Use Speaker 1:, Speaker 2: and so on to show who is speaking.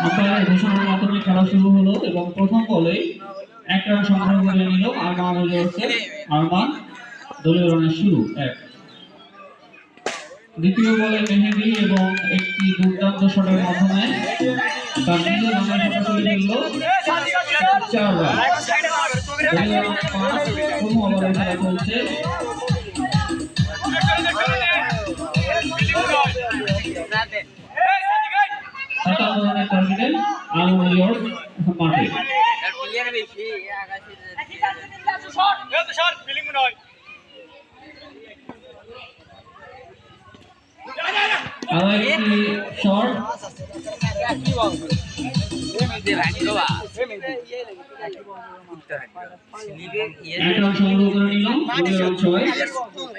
Speaker 1: আম্পায়ারের ঘোষণার মাধ্যমে খেলা শুরু হলো এবং প্রথম বলেই এক রান সংগ্রহ করে নিল আরমান হোসেন। আরমান দলীয় রানের শুরু 1। দ্বিতীয় বলে মেহেদী এবং একটি দুর্দান্ত শটের মাধ্যমে তার নিজের রানের কথা তুলে ফেলল 4 রান। দলীয় রান 5। প্রথম ওভারে খেলা চলছে। টার্গেট আলমনিয়র মাঠে শর্ট সংগ্রহ করে নিল 6।